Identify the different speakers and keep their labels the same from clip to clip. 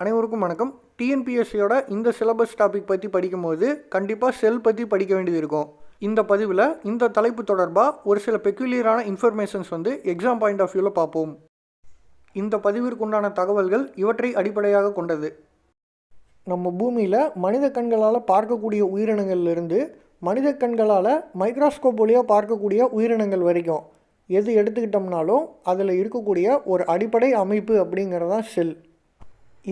Speaker 1: அனைவருக்கும் வணக்கம். டிஎன்பிஎஸ்சியோட இந்த சிலபஸ் டாபிக் பற்றி படிக்கும்போது கண்டிப்பாக செல் பற்றி படிக்க வேண்டியது இருக்கும். இந்த பதிவில் இந்த தலைப்பு தொடர்பாக ஒரு சில பெக்யூலியரான இன்ஃபர்மேஷன்ஸ் எக்ஸாம் பாயிண்ட் ஆஃப் வியூவில் பார்ப்போம். இந்த பதிவிற்குண்டான தகவல்கள் இவற்றை அடிப்படையாக கொண்டது. நம்ம பூமியில் மனித கண்களால் பார்க்கக்கூடிய உயிரினங்கள்லேருந்து மனித கண்களால் மைக்ரோஸ்கோப் வழியாக பார்க்கக்கூடிய உயிரினங்கள் வரைக்கும் எது எடுத்துக்கிட்டோம்னாலும் அதில் இருக்கக்கூடிய ஒரு அடிப்படை அமைப்பு அப்படிங்கிறது தான் செல்.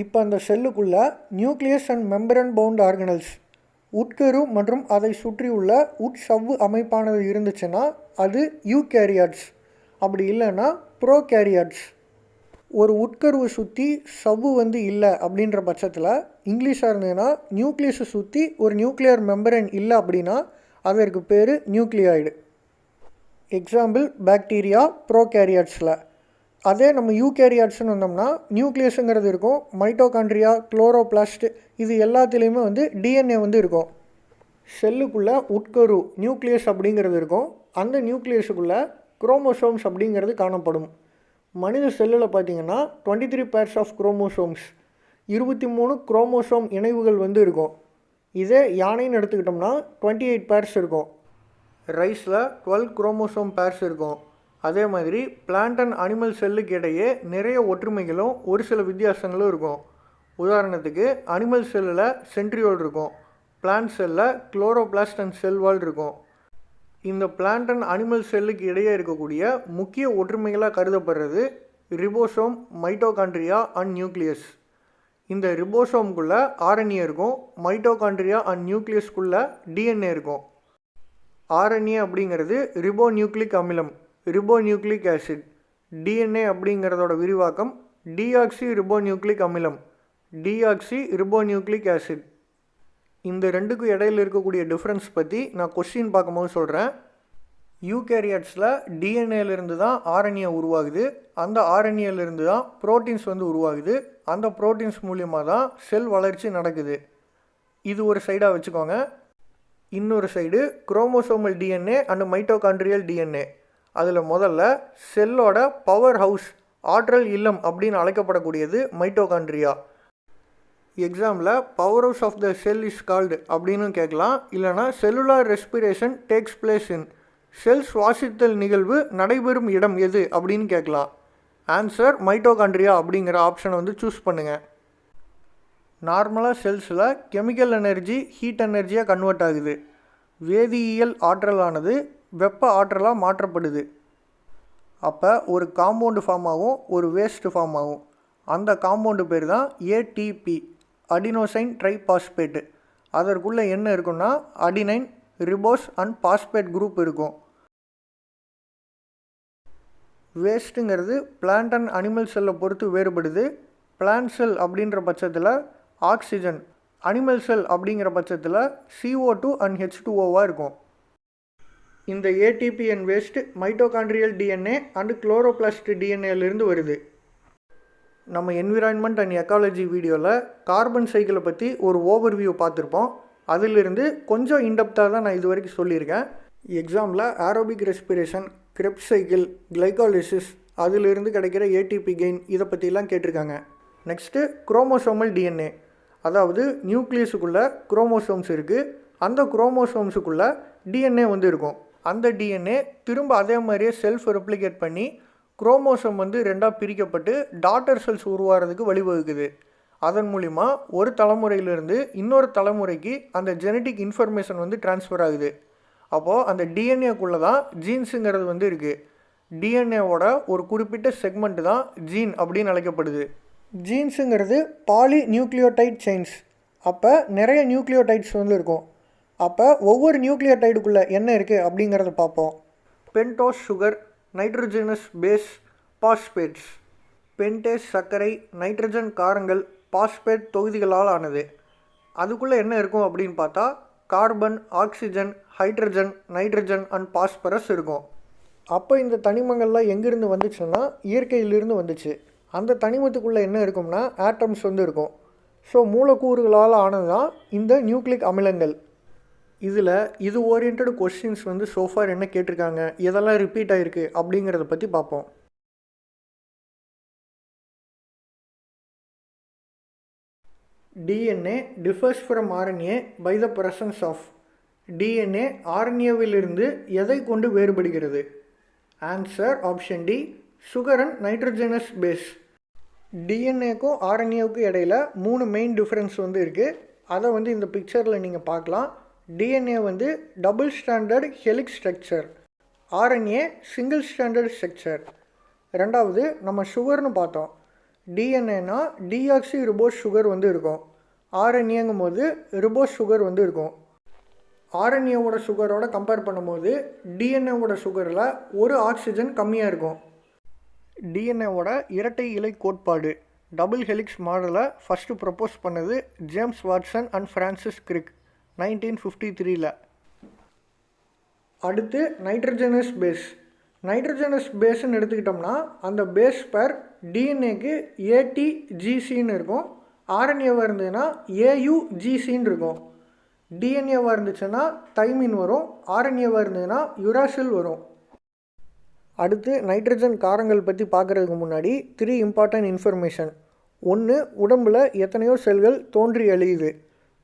Speaker 1: இப்போ அந்த செல்லுக்குள்ளே nucleus and membrane bound organelles உட்கரு மற்றும் அதை சுற்றியுள்ள உட்சவ்வு அமைப்பானது இருந்துச்சுன்னா அது யூகேரியாட்ஸ், அப்படி இல்லைன்னா ப்ரோகேரியாட்ஸ். ஒரு உட்கருவை சுற்றி சவ்வு இல்லை அப்படின்ற பட்சத்தில் இங்கிலீஷாக இருந்ததுன்னா நியூக்ளியஸை சுற்றி ஒரு நியூக்ளியர் மெம்பரன் இல்லை அப்படின்னா அதற்கு பேர் நியூக்ளியாய்டு. Example bacteria ப்ரோகேரியாட்ஸில். அதே நம்ம யூகேரியாட்ஸ்னு வந்தோம்னா நியூக்ளியஸுங்கிறது இருக்கும், மைட்டோகாண்ட்ரியா, குளோரோபிளாஸ்ட் இது எல்லாத்துலேயுமே டிஎன்ஏ இருக்கும். செல்லுக்குள்ளே உட்கரு நியூக்ளியஸ் அப்படிங்கிறது இருக்கும். அந்த நியூக்ளியஸுக்குள்ளே குரோமோசோம்ஸ் அப்படிங்கிறது காணப்படும். மனித செல்லில் பார்த்திங்கன்னா 23 பேர்ஸ் ஆஃப் குரோமோசோம்ஸ் 23 குரோமோசோம் இணைவுகள் இருக்கும். இதே யானைன்னு எடுத்துக்கிட்டோம்னா 28 பேர்ஸ் இருக்கும். ரைஸில் 12 குரோமோசோம் பேர்ஸ் இருக்கும். அதே மாதிரி பிளான்ட் அண்ட் அனிமல் செல்லுக்கு இடையே நிறைய ஒற்றுமைகளும் ஒரு சில வித்தியாசங்களும் இருக்கும். உதாரணத்துக்கு அனிமல் செல்லில் சென்ட்ரியோல் இருக்கும், பிளான்ட் செல்லில் குளோரோபிளாஸ்ட் அண்ட் செல் வால் இருக்கும். இந்த பிளான்ட் அண்ட் அனிமல் செல்லுக்கு இடையே இருக்கக்கூடிய முக்கிய ஒற்றுமைகளாக கருதப்படுறது ரிபோசோம், மைட்டோகாண்ட்ரியா அண்ட் நியூக்ளியஸ். இந்த ரிபோசோம்குள்ளே ஆர்என்ஏ இருக்கும், மைட்டோகாண்ட்ரியா அண்ட் நியூக்ளியஸ்குள்ளே டிஎன்ஏ இருக்கும். ஆர்என்ஏ அப்படிங்கிறது ரிபோ நியூக்ளிக் அமிலம், ரிபோ நியூக்ளிக் ஆசிட். டிஎன்ஏ அப்படிங்கிறதோட விரிவாக்கம் டிஆக்சி ரிபோ நியூக்ளிக் அமிலம், டிஆக்சி ரிபோ நியூக்ளிக் ஆசிட். இந்த ரெண்டுக்கும் இடையில் இருக்கக்கூடிய டிஃப்ரென்ஸ் பற்றி நான் கொஸ்டின் பார்க்கும்போது சொல்கிறேன். யூகேரியாட்ஸில் டிஎன்ஏலேருந்து தான் ஆர்என்ஏ உருவாகுது. அந்த ஆர்என்ஏலேருந்து தான் ப்ரோட்டீன்ஸ் உருவாகுது. அந்த ப்ரோட்டீன்ஸ் மூலியமாக தான் செல் வளர்ச்சி நடக்குது. இது ஒரு சைடாக வச்சுக்கோங்க. இன்னொரு side chromosomal DNA and mitochondrial DNA. அதில் முதல்ல செல்லோட பவர் ஹவுஸ், ஆற்றல் இல்லம் அப்படின்னு அழைக்கப்படக்கூடியது மைட்டோகாண்ட்ரியா. எக்ஸாமில் power house of the cell is called அப்படின்னு கேட்கலாம். இல்லைனா cellular respiration takes place in, cell சுவாசித்தல் நிகழ்வு நடைபெறும் இடம் எது அப்படின்னு கேட்கலாம். ஆன்சர் மைட்டோகாண்ட்ரியா அப்படிங்கிற ஆப்ஷனை சூஸ் பண்ணுங்கள். நார்மலாக செல்ஸில் கெமிக்கல் எனர்ஜி ஹீட் எனர்ஜியாக கன்வெர்ட் ஆகுது. வேதியியல் ஆற்றலானது வெப்ப ஆற்றலாக மாற்றப்படுது. அப்போ ஒரு காம்பவுண்டு ஃபார்ம் ஆகும், ஒரு வேஸ்ட் ஃபார்ம் ஆகும். அந்த காம்பவுண்டு பேர் தான் ஏடிபி, அடினோசைன் ட்ரைபாஸ்பேட்டு. அதற்குள்ளே என்ன இருக்குன்னா adenine, ribose and phosphate group இருக்கும். வேஸ்ட்டுங்கிறது பிளான்ட் அண்ட் அனிமல் செல்லை பொறுத்து வேறுபடுது. பிளான்ட் செல் அப்படின்ற பட்சத்தில் ஆக்சிஜன், அனிமல் செல் அப்படிங்கிற பட்சத்தில் CO2 அண்ட் H2Oவாக இருக்கும். இந்த ATP and waste mitochondrial DNA and chloroplast டிஎன்ஏலேருந்து வருது. நம்ம என்விரான்மெண்ட் அண்ட் எக்காலஜி வீடியோவில் கார்பன் சைக்கிளை பற்றி ஒரு ஓவர்வியூ பார்த்துருப்போம். அதிலிருந்து கொஞ்சம் இன்டெப்த்தாக தான் நான் இது வரைக்கும் சொல்லியிருக்கேன். எக்ஸாமில் aerobic respiration, Krebs cycle, glycolysis, அதிலிருந்து கிடைக்கிற ஏடிபி கெயின் இதை பற்றிலாம் கேட்டிருக்காங்க. நெக்ஸ்ட்டு குரோமோசோமல் டிஎன்ஏ, அதாவது நியூக்ளியஸுக்குள்ளே குரோமோசோம்ஸ் இருக்குது. அந்த குரோமோசோம்ஸுக்குள்ளே டிஎன்ஏ இருக்கும். அந்த டிஎன்ஏ திரும்ப அதே மாதிரியே செல்ஃப் ரெப்ளிகேட் பண்ணி குரோமோசோம் ரெண்டாக பிரிக்கப்பட்டு டாட்டர் செல்ஸ் உருவாகிறதுக்கு வழிவகுக்குது. அதன் மூலிமா ஒரு தலைமுறையிலிருந்து இன்னொரு தலைமுறைக்கு அந்த ஜெனட்டிக் இன்ஃபர்மேஷன் ட்ரான்ஸ்ஃபர் ஆகுது. அப்போது அந்த டிஎன்ஏக்குள்ளே தான் ஜீன்ஸுங்கிறது இருக்குது. டிஎன்ஏவோட ஒரு குறிப்பிட்ட செக்மெண்ட் தான் ஜீன் அப்படின்னு அழைக்கப்படுது. ஜீன்ஸுங்கிறது பாலி நியூக்ளியோடைட் செயின்ஸ். அப்போ நிறைய நியூக்ளியோடைட்ஸ் இருக்கும். அப்போ ஒவ்வொரு நியூக்ளியோடைடுக்குள்ளே என்ன இருக்குது அப்படிங்கிறத பார்ப்போம். Pentose sugar, nitrogenous base, phosphates. Pentose சர்க்கரை, நைட்ரஜன் காரங்கள், பாஸ்பேட் தொகுதிகளால் ஆனது. அதுக்குள்ளே என்ன இருக்கும் அப்படின்னு பார்த்தா carbon, oxygen, hydrogen, nitrogen and phosphorus இருக்கும். அப்போ இந்த தனிமங்கள்லாம் எங்கேருந்து வந்துச்சுன்னா இயற்கையிலிருந்து வந்துச்சு. அந்த தனிமத்துக்குள்ளே என்ன இருக்கும்னா ஆட்டம்ஸ் இருக்கும். ஸோ மூலக்கூறுகளால் ஆனது தான் இந்த நியூக்ளிக் அமிலங்கள். இதில் இது ஓரியன்ட் கொஸ்டின்ஸ் சோஃபார் என்ன கேட்டிருக்காங்க, எதெல்லாம் ரிப்பீட் ஆகிருக்கு அப்படிங்கிறத பற்றி பார்ப்போம். DNA differs from RNA by the presence of. DNA RNAவிலிருந்து எதை கொண்டு வேறுபடுகிறது? Answer option D, sugar and nitrogenous base. டிஎன்ஏக்கும் ஆர்என்ஏவுக்கும் இடையில் 3 மெயின் டிஃப்ரென்ஸ் வந்து இருக்குது. அதை வந்து இந்த பிக்சரில் நீங்கள் பார்க்கலாம். டிஎன்ஏ வந்து double standard helix structure, RNA single standard structure. ரெண்டாவது நம்ம சுகர்னு பார்த்தோம். டிஎன்ஏனா டிஆக்சி ரிபோஸ் சுகர் வந்து இருக்கும். ஆர்என்ஏங்கும் போது ரிபோஸ் சுகர் வந்து இருக்கும். ஆர்என்ஏவோட சுகரோட கம்பேர் பண்ணும்போது டிஎன்ஏவோட சுகரில் ஒரு ஆக்சிஜன் கம்மியாக இருக்கும். டிஎன்ஏவோட இரட்டை இலை கோட்பாடு டபுள் ஹெலிக்ஸ் மாடலை ஃபஸ்ட்டு ப்ரப்போஸ் பண்ணது ஜேம்ஸ் வாட்சன் அண்ட் ஃப்ரான்சிஸ் கிரிக் 1953. அடுத்து நைட்ரஜனஸ் பேஸ். நைட்ரஜனஸ் பேஸ்ன்னு எடுத்துக்கிட்டோம்னா அந்த பேஸ் பேர் டிஎன்ஏக்கு ஏடிஜிசின்னு இருக்கும். ஆர்என்ஏவாக இருந்ததுன்னா ஏயுஜிசின்னு இருக்கும். டிஎன்ஏவாக இருந்துச்சுன்னா தைமின் வரும், ஆர்என்ஏவாக இருந்ததுன்னா யுராசில் வரும். அடுத்து நைட்ரஜன் காரங்கள் பற்றி பார்க்குறதுக்கு முன்னாடி 3 இம்பார்ட்டன்ட் இன்ஃபர்மேஷன். ஒன்று, உடம்பில் எத்தனையோ செல்கள் தோன்றி எழுதுது.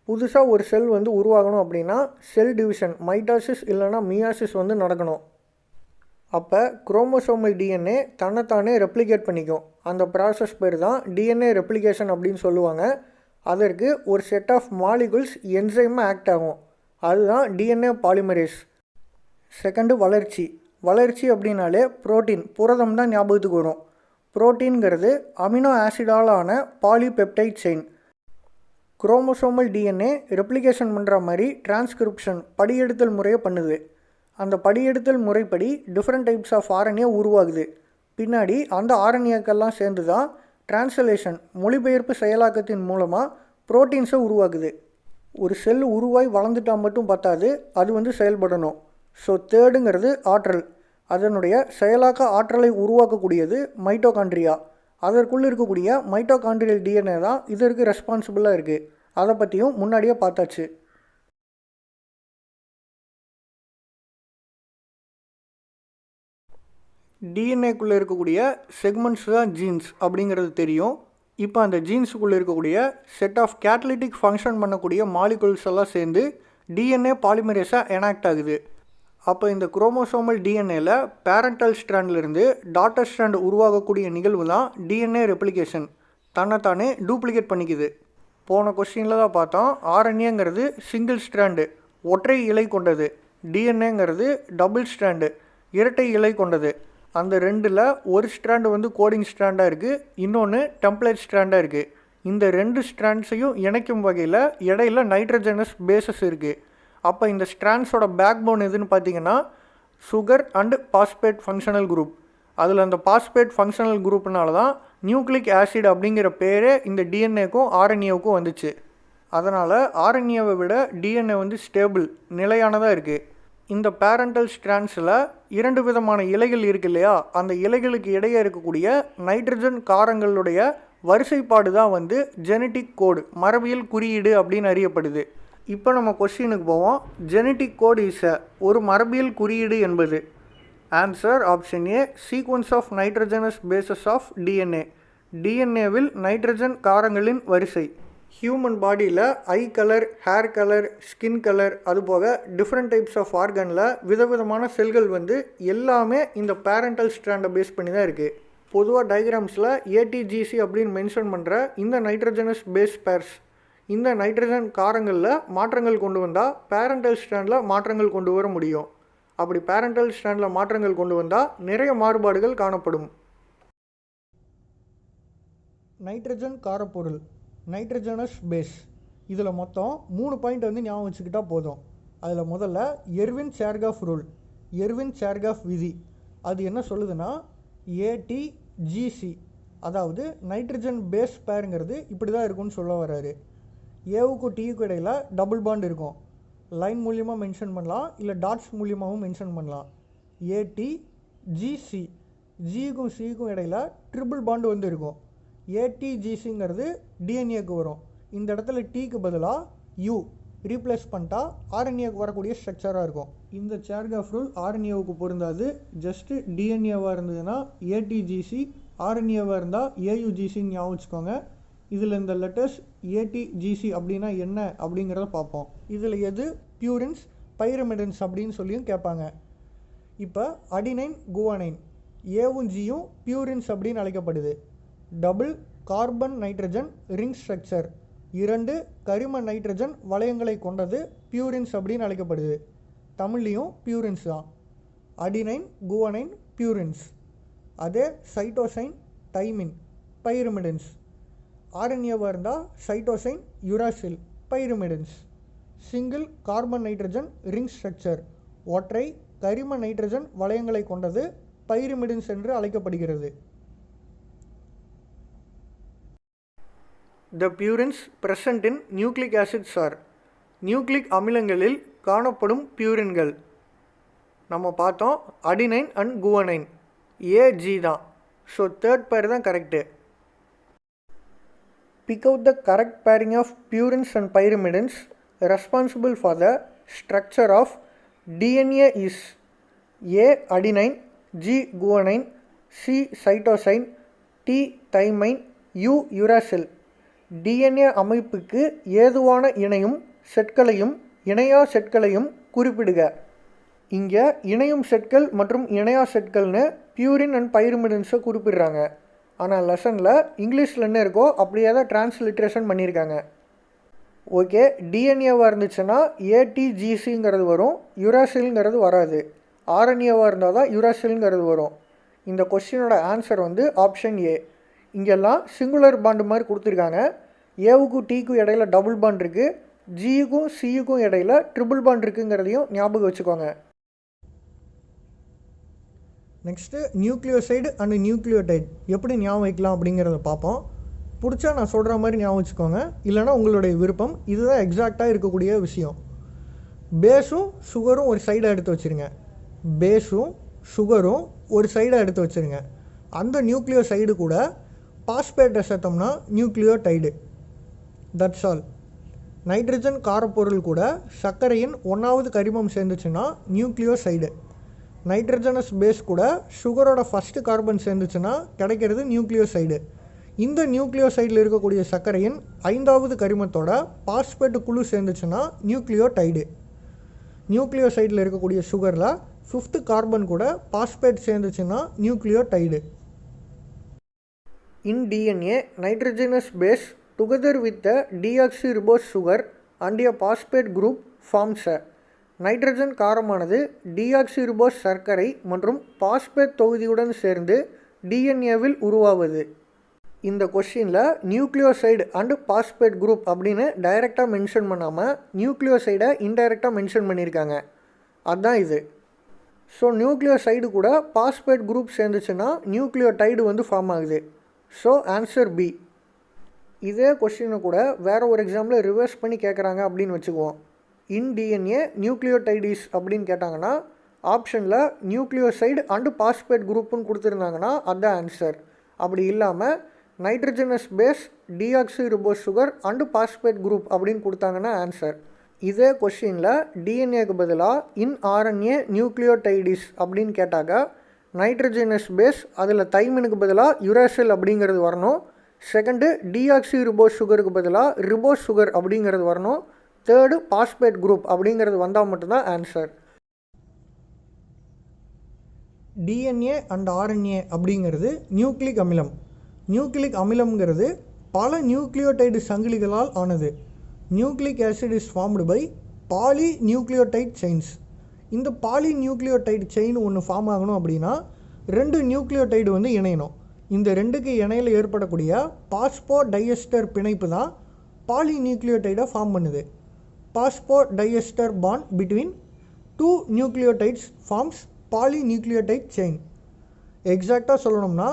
Speaker 1: புதுசாக ஒரு செல் வந்து உருவாகணும் அப்படின்னா செல் டிவிஷன், மைட்டாசிஸ் இல்லைனா மியாசிஸ் வந்து நடக்கணும். அப்போ குரோமோசோமல் டிஎன்ஏ தன்னைத்தானே ரெப்ளிகேட் பண்ணிக்கும். அந்த ப்ராசஸ் பேர் தான் டிஎன்ஏ ரெப்ளிகேஷன் அப்படின்னு சொல்லுவாங்க. அதற்கு ஒரு செட் ஆஃப் மாலிகுல்ஸ் என்சைமாக ஆக்ட் ஆகும். அதுதான் டிஎன்ஏ பாலிமரேஸ். செகண்டு வளர்ச்சி. வளர்ச்சி அப்படின்னாலே புரோட்டீன், புரதம் தான் ஞாபகத்துக்கு வரும். புரோட்டீன்கிறது அமினோ ஆசிடால் ஆன polypeptide chain. Chromosomal DNA replication பண்ணுற மாதிரி டிரான்ஸ்கிரிப்ஷன் படியெடுத்தல் முறையை பண்ணுது. அந்த படியெடுத்தல் முறைப்படி டிஃப்ரெண்ட் டைப்ஸ் ஆஃப் ஆர்என்ஏ உருவாகுது. பின்னாடி அந்த ஆர்என்ஏக்கெல்லாம் சேர்ந்து தான் டிரான்ஸ்லேஷன், மொழிபெயர்ப்பு செயலாக்கத்தின் மூலமாக புரோட்டீன்ஸை உருவாக்குது. ஒரு செல் உருவாய் வளர்ந்துட்டால் மட்டும் பத்தாது, அது வந்து செயல்படணும். ஸோ தேர்டுங்கிறது ஆற்றல். அதனுடைய செயலாக்க ஆற்றலை உருவாக்கக்கூடியது மைட்டோகாண்ட்ரியா. அதற்குள்ளே இருக்கக்கூடிய மைட்டோகாண்ட்ரியல் டிஎன்ஏ தான் இதற்கு ரெஸ்பான்சிபிளாக இருக்குது. அதை பற்றியும் முன்னாடியே பார்த்தாச்சு. டிஎன்ஏக்குள்ளே இருக்கக்கூடிய செக்மெண்ட்ஸ் தான் ஜீன்ஸ் அப்படிங்கிறது தெரியும். இப்போ அந்த ஜீன்ஸுக்குள்ளே இருக்கக்கூடிய செட் ஆஃப் கேட்டலிட்டிக் ஃபங்க்ஷன் பண்ணக்கூடிய மாலிகுல்ஸ் எல்லாம் சேர்ந்து டிஎன்ஏ பாலிமரேஸாக எனாக்ட் ஆகுது. அப்போ இந்த குரோமோசோமல் டிஎன்ஏல பேரண்டல் ஸ்ட்ராண்ட்லேருந்து டாட்டர் ஸ்ட்ராண்ட் உருவாகக்கூடிய நிகழ்வு தான் டிஎன்ஏ ரெப்ளிகேஷன். தன்னைத்தானே டூப்ளிகேட் பண்ணிக்குது. போன கொஸ்டினில் தான் பார்த்தோம், ஆர்என்ஏங்கிறது சிங்கிள் ஸ்ட்ராண்டு, ஒற்றை இலை கொண்டது. டிஎன்ஏங்கிறது டபுள் ஸ்ட்ராண்டு, இரட்டை இலை கொண்டது. அந்த ரெண்டில் ஒரு ஸ்ட்ராண்டு வந்து கோடிங் ஸ்ட்ராண்டாக இருக்குது, இன்னொன்று டெம்ப்ளேட் ஸ்ட்ராண்டாக இருக்குது. இந்த 2 ஸ்ட்ராண்ட்ஸையும் இணைக்கும் வகையில் இடையில நைட்ரஜனஸ் பேசஸ் இருக்குது. அப்போ இந்த ஸ்ட்ராண்ட்ஸோட பேக் போன் எதுன்னு பார்த்தீங்கன்னா sugar and phosphate functional group. அதில் அந்த பாஸ்பேட் ஃபங்க்ஷனல் குரூப்னால தான் நியூக்ளிக் ஆசிட் அப்படிங்கிற பேரே இந்த டிஎன்ஏக்கும் ஆர்என்ஏவுக்கும் வந்துச்சு. அதனால் ஆர்என்ஏவை விட டிஎன்ஏ வந்து ஸ்டேபிள், நிலையானதாக இருக்குது. இந்த பேரண்டல் ஸ்ட்ராண்ட்ஸில் 2 விதமான இலைகள் இருக்கு இல்லையா, அந்த இலைகளுக்கு இடையே இருக்கக்கூடிய நைட்ரஜன் காரங்களுடைய வரிசைப்பாடு தான் வந்து ஜெனட்டிக் கோடு, மரபியல் குறியீடு அப்படின்னு அறியப்படுது. இப்போ நம்ம கொஸ்டினுக்கு போவோம். ஜெனட்டிக் கோடு இஸ் ஒரு மரபியல் குறியீடு என்பது. Answer option A, sequence of nitrogenous bases of DNA. டிஎன்ஏவில் நைட்ரஜன் காரங்களின் வரிசை. ஹியூமன் பாடியில் eye colour, hair colour, skin colour, அதுபோக டிஃப்ரெண்ட் டைப்ஸ் ஆஃப் ஆர்கனில் விதவிதமான செல்கள் வந்து எல்லாமே இந்த பேரண்டல் ஸ்ட்ராண்டை பேஸ் பண்ணி தான் இருக்குது. பொதுவாக டயக்ராம்ஸில் ஏடிஜிசி அப்படின்னு மென்ஷன் பண்ணுற இந்த நைட்ரஜனஸ் பேஸ் பேர்ஸ், இந்த நைட்ரஜன் காரங்களில் மாற்றங்கள் கொண்டு வந்தால் பேரண்டல் ஸ்ட்ராண்டில் மாற்றங்கள் கொண்டு வர முடியும். அப்படி பேரண்டல் ஸ்ட்ராண்டில் மாற்றங்கள் கொண்டு வந்தால் நிறைய மாறுபாடுகள் காணப்படும். நைட்ரஜன் காரப்பொருள், நைட்ரஜனஸ் பேஸ். இதில் மொத்தம் 3 பாயிண்ட் வந்து ஞாபகம் வச்சுக்கிட்டா போதும். அதில் முதல்ல எர்வின் சேர்காஃப் ரூல், எர்வின் சேர்காஃப் விதி. அது என்ன சொல்லுதுன்னா ஏடிஜிசி, அதாவது நைட்ரஜன் பேஸ் பேருங்கிறது இப்படி தான் இருக்குன்னு சொல்ல வர்றாரு. ஏவுக்கும் டிக்கும் இடையில் டபுள் பாண்ட் இருக்கும். லைன் மூலியமாக மென்ஷன் பண்ணலாம், இல்லை டாட்ஸ் மூலியமாகவும் மென்ஷன் பண்ணலாம். ஏடிஜிசி, ஜிக்கும் சிக்கும் இடையில் ட்ரிபிள் பாண்டு வந்து இருக்கும். ஏடிஜிசிங்கிறது டிஎன்ஏக்கு வரும். இந்த இடத்துல டீக்கு பதிலாக யூ ரீப்ளேஸ் பண்ணிட்டா ஆர்என்ஏக்கு வரக்கூடிய ஸ்ட்ரக்சராக இருக்கும். இந்த சேர்காஃப் ரூல் ஆர்என்ஏவுக்கு பொருந்தாது. ஜஸ்ட்டு டிஎன்ஏவாக இருந்ததுன்னா ஏடிஜிசி, ஆர்என்ஏவாக இருந்தால் ஏயுஜிசின்னு ஞாபகம் வச்சுக்கோங்க. இதில் இந்த லெட்டர்ஸ் ஏடிஜிசி அப்படின்னா என்ன அப்படிங்கிறத பார்ப்போம். இதில் எது பியூரின்ஸ் பைரிமிடின்ஸ் அப்படின்னு சொல்லியும் கேட்பாங்க. இப்போ அடினைன் குவானைன் ஏவும் ஜியும் பியூரின்ஸ் அப்படின்னு அழைக்கப்படுது. Double carbon nitrogen ring structure 2 கரிம நைட்ரஜன் வளையங்களை கொண்டது பியூரின்ஸ் அப்படின்னு அழைக்கப்படுது. தமிழ்லேயும் பியூரின்ஸ் தான். Adenine guanine purines. அதே சைட்டோசைன் தைமின் பைரிமிடின்ஸ். ஆர்என்ஏவாக இருந்தால் cytosine uracil pyrimidines. Single carbon nitrogen ring structure ஒற்றை கரிம நைட்ரஜன் வளையங்களை கொண்டது பைரிமிடின்ஸ் என்று அழைக்கப்படுகிறது. The purines present in nucleic acids are nucleic அமிலங்களில் காணப்படும் பியூரின்கள். நம்ம பார்த்தோம் அடினைன் அண்ட் குவனைன் ஏஜி தான். ஸோ தேர்ட் பேர் தான் correct. Pick out the correct pairing of purines and pyrimidines responsible for the structure of DNA is A. Adenine, G. Guanine, C. Cytosine, T. Thymine, U. Uracil. DNA அமைப்புக்கு ஏதுவான இணையும் செட்களையும் இணையா செட்களையும் குறிப்பிடுக. இங்கே இணையும் செட்கள் மற்றும் இணையா செட்கள்னு பியூரின் அண்ட் பைரிமிடின்ஸை குறிப்பிடுறாங்க. ஆனால் லெசனில் இங்கிலீஷில் என்ன இருக்கோ அப்படியே தான் டிரான்ஸ்லிட்ரேஷன் பண்ணியிருக்காங்க. ஓகே, டிஎன்ஏவாக இருந்துச்சுன்னா ஏடிஜிசிங்கிறது வரும், யுராசில்ங்கிறது வராது. ஆர்என்ஏவாக இருந்தால் தான் யுராசில்ங்கிறது வரும். இந்த கொஸ்டினோட ஆன்சர் வந்து ஆப்ஷன் ஏ. இங்கெல்லாம் சிங்குலர் பாண்டு மாதிரி கொடுத்துருக்காங்க. ஏவுக்கும் டீக்கும் இடையில டபுள் பாண்ட் இருக்குது, ஜியுக்கும் சியுக்கும் இடையில ட்ரிபிள் பாண்ட் இருக்குங்கிறதையும் ஞாபகம் வச்சுக்கோங்க. நெக்ஸ்ட்டு நியூக்ளியோசைடு அண்ட் நியூக்ளியோடைட் எப்படி ஞாபகம் வைக்கலாம் அப்படிங்கிறத பார்ப்போம். பிடிச்சா நான் சொல்கிற மாதிரி ஞாபகம் வச்சுக்கோங்க, இல்லைனா உங்களுடைய விருப்பம். இதுதான் எக்ஸாக்டாக இருக்கக்கூடிய விஷயம். பேஸும் சுகரும் ஒரு சைடாக எடுத்து வச்சுருங்க. பேஸும் சுகரும் ஒரு சைடாக எடுத்து வச்சுருங்க. அந்த நியூக்ளியோசைடு கூட பாஸ்பேட்டை சேர்த்தோம்னா நியூக்ளியோடைடு. That's all. நைட்ரஜன் காரப்பொருள் கூட சர்க்கரையின் 1வது கரிமம் சேர்ந்துச்சுன்னா நியூக்ளியோசைடு. நைட்ரஜனஸ் பேஸ் கூட சுகரோட ஃபஸ்ட்டு கார்பன் சேர்ந்துச்சுன்னா கிடைக்கிறது நியூக்ளியோசைடு. இந்த நியூக்ளியோசைடில் இருக்கக்கூடிய சர்க்கரையின் 5வது கரிமத்தோட பாஸ்பேட்டு குழு சேர்ந்துச்சுன்னா நியூக்ளியோடைடு. நியூக்ளியோசைடில் இருக்கக்கூடிய சுகரில் 5th கார்பன் கூட பாஸ்பேட் சேர்ந்துச்சுன்னா nucleotide. In DNA nitrogenous base together with the deoxyribose sugar and a phosphate group forms a. Nitrogen காரமானது டிஆக்சிரிபோஸ் சர்க்கரை மற்றும் பாஸ்பேட் தொகுதியுடன் சேர்ந்து டிஎன்ஏவில் உருவாவது. இந்த கொஸ்டினில் நியூக்ளியோசைடு அண்டு பாஸ்பேட் குரூப் அப்படின்னு டைரெக்டாக மென்ஷன் பண்ணாமல் நியூக்ளியோசைடை இன்டைரக்டாக மென்ஷன் பண்ணியிருக்காங்க. அதுதான் இது. ஸோ நியூக்ளியோசைடு கூட பாஸ்பேட் குரூப் சேர்ந்துச்சுன்னா நியூக்ளியோடைடு வந்து ஃபார்ம் ஆகுது. So answer B. இதே கொஸ்டினை கூட வேறு ஒரு எக்ஸாம்பிள் ரிவர்ஸ் பண்ணி கேட்குறாங்க அப்படின்னு வச்சுக்குவோம். இன் டிஎன்ஏ நியூக்ளியோடைடிஸ் அப்படின்னு கேட்டாங்கன்னா ஆப்ஷனில் நியூக்ளியோசைடு அண்டு பாஸ்பேட் குரூப்புன்னு கொடுத்துருந்தாங்கன்னா அதுதான் ஆன்சர். அப்படி இல்லாமல் nitrogenous base deoxyribose sugar and phosphate group அப்படின்னு கொடுத்தாங்கன்னா ஆன்சர். இதே கொஸ்டினில் டிஎன்ஏக்கு பதிலாக இன் ஆர்என்ஏ நியூக்ளியோடைடிஸ் அப்படின்னு கேட்டாக்க நைட்ரஜனஸ் பேஸ் அதில் தைமினுக்கு பதிலாக யுராசில் அப்படிங்கிறது வரணும். செகண்டு டிஆக்சிரிபோஸ் சுகருக்கு பதிலாக ரிபோஸ் சுகர் அப்படிங்கிறது வரணும். தேர்டு பாஸ்பேட் குரூப் அப்படிங்கிறது வந்தால் மட்டும்தான் ஆன்சர். டிஎன்ஏ அண்ட் ஆர்என்ஏ அப்படிங்கிறது நியூக்ளிக் அமிலம். நியூக்ளிக் அமிலம்ங்கிறது பல நியூக்ளியோடைடு சங்கிலிகளால் ஆனது. Nucleic acid is formed by polynucleotide chains. இந்த பாலி நியூக்ளியோடைடு செயின் ஒன்று ஃபார்ம் ஆகணும் அப்படின்னா 2 நியூக்ளியோடைடு வந்து இணையணும். இந்த 2க்கு இணையில் ஏற்படக்கூடிய பாஸ்போ டைஎஸ்டர் பிணைப்பு தான் பாலி நியூக்ளியோடைடை ஃபார்ம் பண்ணுது. Phosphodiester bond between 2 nucleotides forms polynucleotide chain. எக்ஸாக்டாக சொல்லணும்னா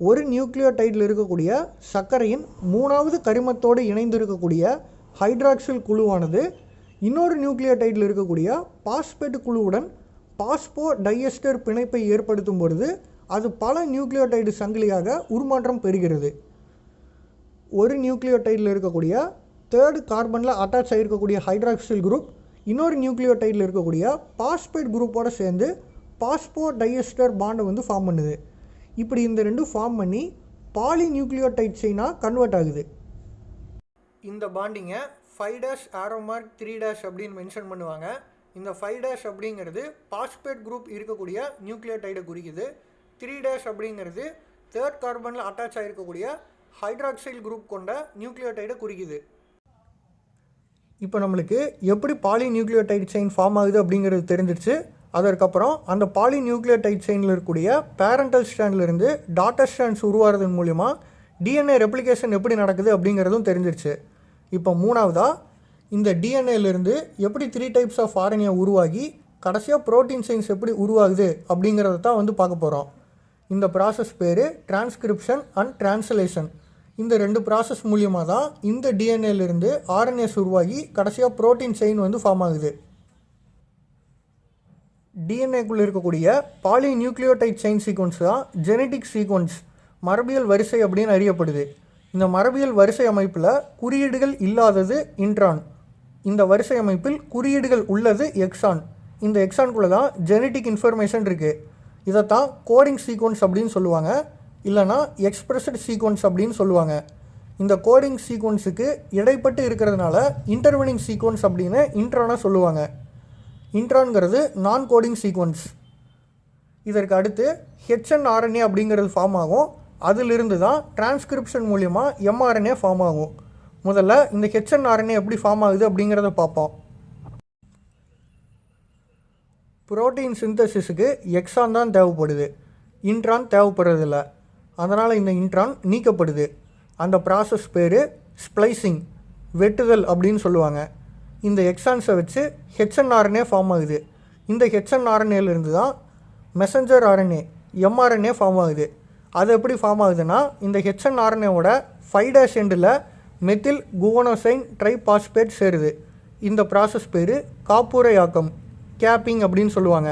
Speaker 1: ஒரு நியூக்ளியோடைடில் இருக்கக்கூடிய சர்க்கரையின் 3வது கரிமத்தோடு இணைந்து இருக்கக்கூடிய ஹைட்ராக்சில் குழுவானது இன்னொரு நியூக்ளியோடைடில் இருக்கக்கூடிய பாஸ்பேட் குழுவுடன் பாஸ்போ டைஎஸ்டர் பிணைப்பை ஏற்படுத்தும் பொழுது அது பல நியூக்ளியோடைடு சங்கிலியாக உருமாற்றம் பெறுகிறது. ஒரு நியூக்ளியோடைடில் இருக்கக்கூடிய 3rd கார்பனில் அட்டாச் ஆகிருக்கக்கூடிய ஹைட்ராக்சில் குரூப் இன்னொரு நியூக்ளியோடைடில் இருக்கக்கூடிய பாஸ்பேட் குரூப்போடு சேர்ந்து பாஸ்போ டைஎஸ்டர் பாண்டை வந்து ஃபார்ம் பண்ணுது. இப்படி இந்த 2 ஃபார்ம் பண்ணி பாலி நியூக்ளியோடைட் செயினாக கன்வெர்ட் ஆகுது. இந்த பாண்டிங்கை 5' ஆரோ மார்க் 3' அப்படின்னு மென்ஷன் பண்ணுவாங்க. இந்த 5' அப்படிங்கிறது பாஸ்பேட் குரூப் இருக்கக்கூடிய நியூக்ளியோடைடை குறிக்குது. 3' அப்படிங்கிறது தேர்ட் கார்பனில் அட்டாச் ஆகிருக்கக்கூடிய ஹைட்ராக்சைல் குரூப் கொண்ட நியூக்ளியோடைடை குறிக்குது. இப்போ நம்மளுக்கு எப்படி பாலி நியூக்ளியோடைட் செயின் ஃபார்ம் ஆகுது அப்படிங்கிறது தெரிஞ்சிருச்சு. அதற்கப்புறம் அந்த பாலி நியூக்ளியோடைட் செயினில் இருக்கக்கூடிய பேரண்டல் ஸ்ட்ராண்ட்லேருந்து டாட்டர் ஸ்ட்ராண்ட்ஸ் உருவாகிறதன் மூலிமா டிஎன்ஏ ரெப்ளிகேஷன் எப்படி நடக்குது அப்படிங்கிறதும் தெரிஞ்சிருச்சு. இப்போ மூணாவதாக இந்த டிஎன்ஏலேருந்து எப்படி 3 டைப்ஸ் ஆஃப் ஆர்என்ஏ உருவாகி கடைசியாக ப்ரோட்டீன் செயின்ஸ் எப்படி உருவாகுது அப்படிங்கிறத தான் வந்து பார்க்க போகிறோம். இந்த ப்ராசஸ் பேர் டிரான்ஸ்கிரிப்ஷன் அண்ட் டிரான்ஸ்லேஷன். இந்த 2 ப்ராசஸ் மூலியமாக தான் இந்த டிஎன்ஏலேருந்து ஆர்என்ஏஸ் உருவாகி கடைசியாக ப்ரோட்டீன் செயின் வந்து ஃபார்ம் ஆகுது. டிஎன்ஏக்குள்ளே இருக்கக்கூடிய பாலி நியூக்ளியோடைட் செயின் சீக்வன்ஸ் தான் ஜெனட்டிக் சீக்வன்ஸ், மரபியல் வரிசை அப்படின்னு அறியப்படுது. இந்த மரபியல் வரிசை அமைப்பில் குறியீடுகள் இல்லாதது இன்ட்ரான், இந்த வரிசை அமைப்பில் குறியீடுகள் உள்ளது எக்ஸான். இந்த எக்ஸான்குள்ளே தான் ஜெனட்டிக் இன்ஃபர்மேஷன் இருக்குது. இதைத்தான் கோடிங் சீக்வன்ஸ் அப்படின்னு சொல்லுவாங்க, இல்லைனா எக்ஸ்பிரஸ்டு சீக்வன்ஸ் அப்படின்னு சொல்லுவாங்க. இந்த கோடிங் சீக்வன்ஸுக்கு இடைப்பட்டு இருக்கிறதுனால இன்டர்வெனிங் சீக்வன்ஸ் அப்படின்னு இன்ட்ரானை சொல்லுவாங்க. இன்ட்ரான்கிறது நான் கோடிங் சீக்வன்ஸ். இதற்கு அடுத்து ஹெச்என்ஆர்என்ஏ அப்படிங்கிறது ஃபார்ம் ஆகும். அதிலிருந்து தான் டிரான்ஸ்கிரிப்ஷன் மூலிமா எம்ஆர்என்ஏ ஃபார்ம் ஆகும். முதல்ல இந்த ஹெச்என்ஆர்என்ஏ எப்படி ஃபார்ம் ஆகுது அப்படிங்கிறத பார்ப்போம். புரோட்டீன் சிந்தசிஸுக்கு எக்ஸான் தான் தேவைப்படுது, இன்ட்ரான் தேவைப்படுறதில்ல. அதனால் இந்த இன்ட்ரான் நீக்கப்படுது. அந்த ப்ராசஸ் பேர் ஸ்ப்ளைசிங், வெட்டுதல் அப்படின்னு சொல்லுவாங்க. இந்த எக்ஸான்ஸை வச்சு ஹெச்என்ஆர்என்ஏ ஃபார்ம் ஆகுது. இந்த ஹெச்என்ஆர்என்ஏலேருந்து தான் மெசஞ்சர் ஆர்என்ஏ எம்ஆர்என்ஏ ஃபார்ம் ஆகுது. அது எப்படி ஃபார்ம் ஆகுதுன்னா, இந்த ஹெச்என்ஆர்என்ஏவோட 5' எண்டில் மெத்தில் குவனோசைன் ட்ரைபாஸ்பேட் சேருது. இந்த ப்ராசஸ் பேர் காப்புரையாக்கம், கேப்பிங் அப்படின்னு சொல்லுவாங்க.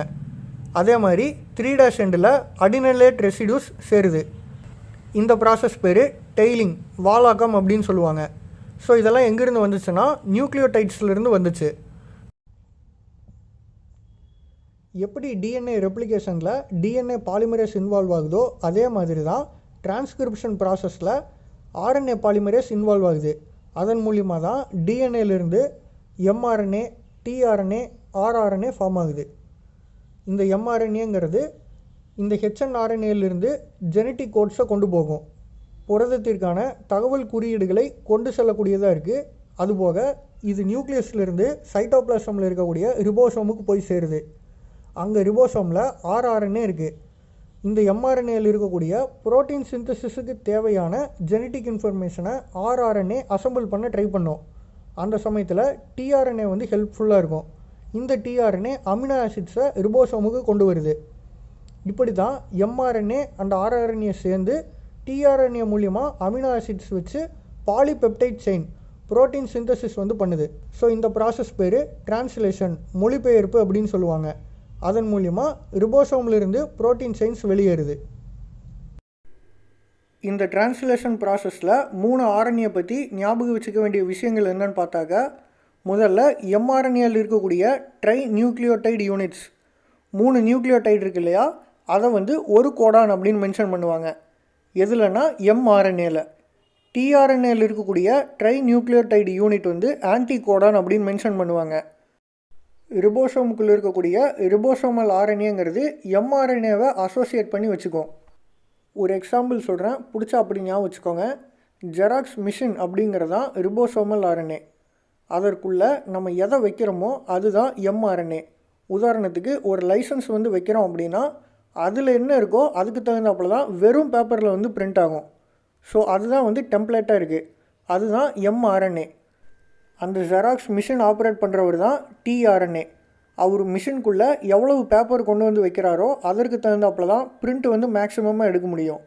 Speaker 1: அதே மாதிரி 3' எண்டில் அடினலேட் ரெசிடியூஸ் சேருது. இந்த ப்ராசஸ் பேர் டெய்லிங், வாலாக்கம் அப்படின்னு சொல்லுவாங்க. ஸோ இதெல்லாம் எங்கேருந்து வந்துச்சுன்னா நியூக்ளியோடைட்ஸ்லேருந்து வந்துச்சு. எப்படி டிஎன்ஏ ரெப்ளிகேஷனில் டிஎன்ஏ பாலிமரேஸ் இன்வால்வ் ஆகுதோ அதே மாதிரி தான் டிரான்ஸ்கிரிப்ஷன் ப்ராசஸில் ஆர்என்ஏ பாலிமரேஸ் இன்வால்வ் ஆகுது. அதன் மூலிமா தான் டிஎன்ஏலேருந்து எம்ஆர்என்ஏ, டிஆர்என்ஏ, ஆர்ஆர்என்ஏ ஃபார்ம் ஆகுது. இந்த எம்ஆர்என்ஏங்கிறது இந்த ஹெச்என்ஆர்என்ஏலேருந்து ஜெனட்டிக் கோட்ஸை கொண்டு போகும். புரதத்திற்கான தகவல் குறியீடுகளை கொண்டு செல்லக்கூடியதாக இருக்குது. அதுபோக இது நியூக்ளியஸ்லேருந்து சைட்டோபிளாசமில் இருக்கக்கூடிய ரிபோசோமுக்கு போய் சேருது. அங்கே ரிபோசோமில் ஆர்ஆர்என்ஏ இருக்குது. இந்த எம்ஆர்என்ஏயில் இருக்கக்கூடிய புரோட்டீன் சிந்தசிஸுக்கு தேவையான ஜெனட்டிக் இன்ஃபர்மேஷனை ஆர்ஆர்என்ஏ அசம்பிள் பண்ண ட்ரை பண்ணோம். அந்த சமயத்தில் டிஆர்என்ஏ வந்து ஹெல்ப்ஃபுல்லாக இருக்கும். இந்த டிஆர்என்ஏ அமினோ ஆசிட்ஸை ரிபோசோமுக்கு கொண்டு வருது. இப்படி தான் எம்ஆர்என்ஏ அண்ட் ஆர்ஆர்என்ஏ சேர்ந்து டிஆர்என்ஏ மூலிமா அமினோ ஆசிட்ஸ் வச்சு பாலிபெப்டைட் செயின் புரோட்டீன் சிந்தசிஸ் வந்து பண்ணுது. ஸோ இந்த ப்ராசஸ் பேர் டிரான்ஸ்லேஷன், மொழிபெயர்ப்பு அப்படின்னு சொல்லுவாங்க. அதன் மூலிமா ரிபோசோம்லேருந்து புரோட்டீன் செயின்ஸ் வெளியேறுது. இந்த டிரான்ஸ்லேஷன் ப்ராசஸில் 3 ஆர்என்ஏ பற்றி ஞாபகம் வச்சுக்க வேண்டிய விஷயங்கள் என்னன்னு பார்த்தாக்கா, முதல்ல எம்ஆர்என்ஏவில் இருக்கக்கூடிய ட்ரை நியூக்ளியோடைடு யூனிட்ஸ், 3 நியூக்ளியோடைடு இருக்கு இல்லையா, அதை வந்து ஒரு கோடான் அப்படின்னு மென்ஷன் பண்ணுவாங்க. எதுலன்னா எம்ஆர்என்ஏல. டிஆர்என்ஏல இருக்கக்கூடிய ட்ரை நியூக்ளியோடைடு யூனிட் வந்து ஆன்டி கோடான் அப்படின்னு மென்ஷன் பண்ணுவாங்க. ரிபோசோமுக்குள்ளே இருக்கக்கூடிய ரிபோசோமல் ஆர்என்ஏங்கிறது எம்ஆர்என்ஏவை அசோசியேட் பண்ணி வச்சுக்கோம். ஒரு எக்ஸாம்பிள் சொல்கிறேன், பிடிச்சா அப்படி ஞாபகம் வச்சுக்கோங்க. ஜெராக்ஸ் மிஷின் அப்படிங்கிறது தான் ரிபோசோமல் ஆர்என்ஏ. அதற்குள்ளே நம்ம எதை வைக்கிறோமோ அதுதான் எம்ஆர்என்ஏ. உதாரணத்துக்கு ஒரு லைசன்ஸ் வந்து வைக்கிறோம் அப்படின்னா அதில் என்ன இருக்கோ அதுக்கு தகுந்தாப்புல தான் வெறும் பேப்பரில் வந்து பிரிண்ட் ஆகும். ஸோ அதுதான் வந்து டெம்ப்ளேட்டாக இருக்குது, அதுதான் எம்ஆர்என்ஏ. அந்த ஜெராக்ஸ் மிஷின் ஆப்ரேட் பண்ணுறவர் தான் டிஆர்என்ஏ. அவர் மிஷினுக்குள்ளே எவ்வளவு பேப்பர் கொண்டு வந்து வைக்கிறாரோ அதற்கு தகுந்தாப்புல தான் பிரிண்ட் வந்து மேக்ஸிமமாக எடுக்க முடியும்.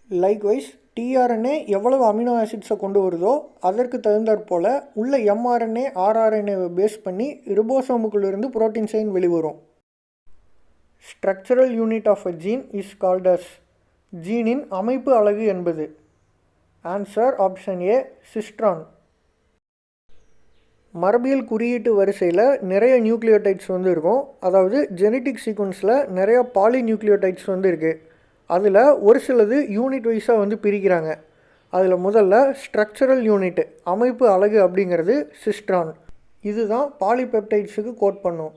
Speaker 1: லைக்வைஸ் டிஆர்என்ஏ எவ்வளவு அமினோ ஆசிட்ஸை கொண்டு வருதோ அதற்கு தகுந்தாற் போல் உள்ள எம்ஆர்என்ஏ ஆர்ஆர்என்ஏவை பேஸ் பண்ணி ரிபோசோமுக்குள்ளிருந்து புரோட்டீன் செயின் வெளிவரும். Structural unit of a gene is called as. ஜீனின் அமைப்பு அலகு என்பது. Answer option A, cistron. மரபியல் குறியீட்டு வரிசையில் நிறைய நியூக்ளியோடைட்ஸ் வந்து இருக்கும். அதாவது ஜெனட்டிக் சீக்வன்ஸில் நிறைய பாலி நியூக்ளியோடைட்ஸ் வந்து இருக்குது. அதில் ஒரு சிலது யூனிட் வைஸாக வந்து பிரிக்கிறாங்க. அதில் முதல்ல ஸ்ட்ரக்சரல் யூனிட் அமைப்பு அலகு அப்படிங்கிறது சிஸ்ட்ரான். இதுதான் பாலிபெப்டைட்ஸுக்கு கோட் பண்ணும்.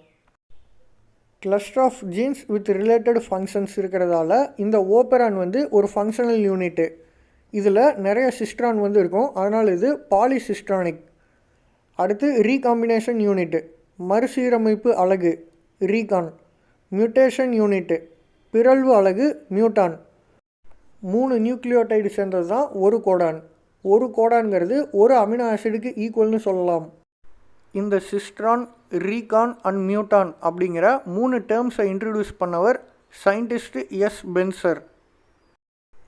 Speaker 1: Cluster of genes with related functions இருக்கிறதால இந்த ஓப்பரான் வந்து ஒரு ஃபங்க்ஷனல் யூனிட்டு. இதில் நிறைய சிஸ்ட்ரான் வந்து இருக்கும், அதனால் இது பாலிசிஸ்ட்ரானிக். அடுத்து ரீகாம்பினேஷன் யூனிட்டு மறுசீரமைப்பு அலகு ரீகான். மியூட்டேஷன் யூனிட்டு பிறழ்வு அலகு மியூட்டான். 3 நியூக்ளியோடைடு சேர்ந்தது தான் ஒரு கோடான். ஒரு கோடான்கிறது ஒரு அமினோ ஆசிடுக்கு ஈக்குவல்னு சொல்லலாம். இந்த சிஸ்ட்ரான், ரீகான் அண்ட் மியூட்டான் அப்படிங்கிற 3 டேர்ம்ஸை இன்ட்ரடியூஸ் பண்ணவர் சயின்டிஸ்ட் எஸ் பென்சர்.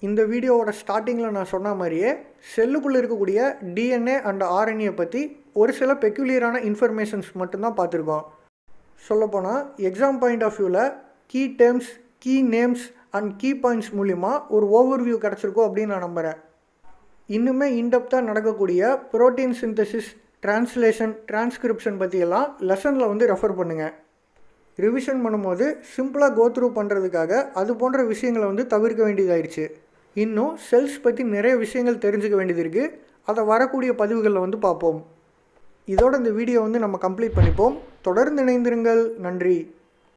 Speaker 1: இந்த வீடியோவோட ஸ்டார்டிங்கில் நான் சொன்ன மாதிரியே செல்லுக்குள்ளே இருக்கக்கூடிய டிஎன்ஏ அண்ட் ஆர்என்ஏ பற்றி ஒரு சில பெக்யூலியரான இன்ஃபர்மேஷன்ஸ் மட்டும்தான் பார்த்துருக்கோம். சொல்லப்போனால் எக்ஸாம் பாயிண்ட் ஆஃப் வியூவில் key terms, key names and key points மூலிமா ஒரு ஓவர்வியூ கிடச்சிருக்கோம் அப்படின்னு நான் நம்புகிறேன். இன்னுமே இன்டெப்த்தாக நடக்கக்கூடிய புரோட்டீன் சிந்தசிஸ், டிரான்ஸ்லேஷன், டிரான்ஸ்கிரிப்ஷன் பற்றியெல்லாம் லெசனில் வந்து ரெஃபர் பண்ணுங்கள். ரிவிஷன் பண்ணும்போது சிம்பிளாக கோத்ரூ பண்ணுறதுக்காக அது போன்ற விஷயங்களை வந்து தவிர்க்க வேண்டியதாயிடுச்சு. இன்னும் செல்ஸ் பற்றி நிறைய விஷயங்கள் தெரிஞ்சுக்க வேண்டியது இருக்குது. அதை வரக்கூடிய பதிவுகளில் வந்து பார்ப்போம். இதோட இந்த வீடியோ வந்து நம்ம கம்ப்ளீட் பண்ணிப்போம். தொடர்ந்து இணைந்திருங்கள். நன்றி.